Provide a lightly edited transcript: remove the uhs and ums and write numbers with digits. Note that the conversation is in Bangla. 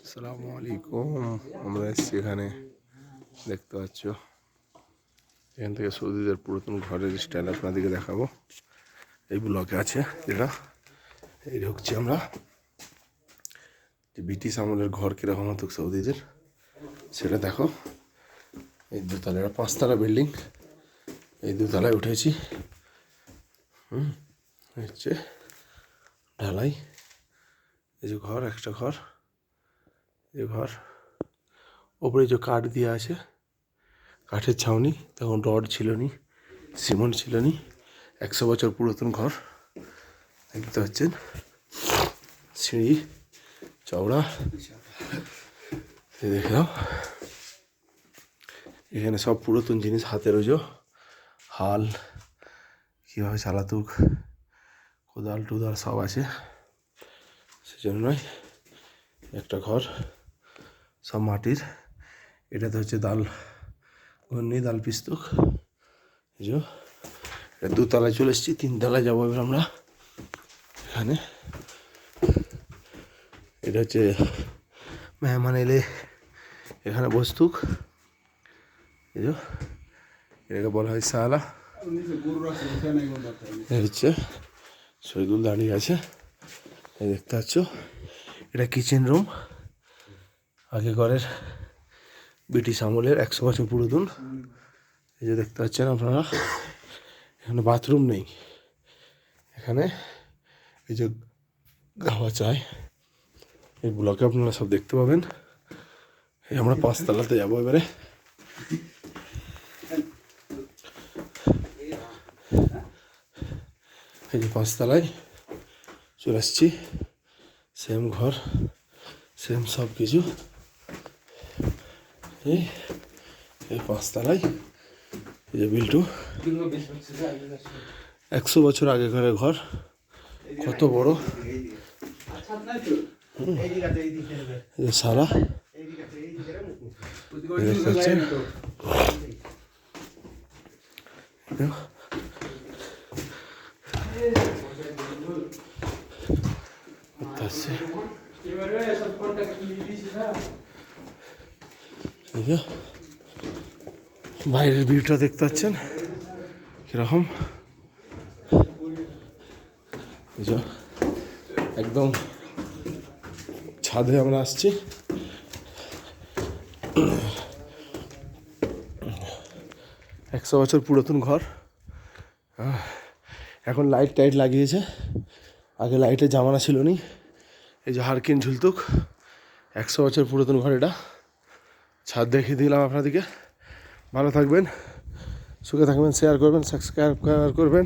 আসসালামু আলাইকুম। আমরা এসেছি এখানে, দেখতে পাচ্ছ এখান থেকে সৌদিদের পুরাতন ঘরের স্টাইল আপনাদেরকে দেখাবো। এই ব্লকে আছে যেটা, এই ঢুকছি আমরা, যে ব্রিটিশ আমলের ঘর কীরকম হতো সৌদিদের সেটা দেখো। এই দোতলা, এটা 5তলা বিল্ডিং, এই দোতলায় উঠেছি। হচ্ছে ঢালাই, এই যে ঘর, একটা ঘর, এই ঘর ওপরে যে কাঠ দিয়ে আছে, কাঠের ছাউনি, তখন রড ছিল নি, সিমেন্ট ছিল নি, 100 বছর পুরাতন ঘর দেখতে পাচ্ছেন। সিঁড়ি চওড়া, দেখে দাও। এখানে সব পুরাতন জিনিস, হাতের ওজো হাল কীভাবে চালাতুক, কোদাল টুদাল সব আছে, সেজন্যই একটা ঘর সব মাটির। এটাতে হচ্ছে দাল ঘন্নি, দাল পিস্তক। এই যে দোতলায় চলে এসেছি, 3তলায় যাবো এবার আমরা। এখানে এটা হচ্ছে মেহমান এলে এখানে বসতুক। এই যে এটাকে বলা হয় সালা। হচ্ছে শহীদুল দাঁড়িয়ে আছে, দেখতে পাচ্ছ। এটা কিচেন রুম, আগেকারের ব্রিটিশ আমলের 100 বছর পুরাতন। এই যে দেখতে পাচ্ছেন আপনারা, এখানে বাথরুম নেই। এখানে এই যে গাওয়া চায়, এই ব্লকে আপনারা সব দেখতে পাবেন। এই আমরা 5তলাতে যাবো এবারে। এই যে 5তলায় চলে আসছি, সেম ঘর, সেম সব কিছু। এই 5তলায় এই যে বিল্টু, 100 বছর আগেকারের ঘর, কত বড়। সারা দেখতে পাচ্ছেন। বাইরের ভিউটা দেখতে পাচ্ছেন কিরকম, একদম ছাদে আমরা আসছি। একশো বছর পুরাতন ঘর, এখন লাইট টাইট লাগিয়েছে, আগে লাইটের জামানা ছিল নি। এই যে হারকিন ঝুলতুক, 100 বছর পুরাতন ঘর। এটা ছাদ দেখিয়ে দিলাম আপনাদেরকে। ভালো থাকবেন, সুখে থাকবেন, শেয়ার করবেন, সাবস্ক্রাইব করবেন।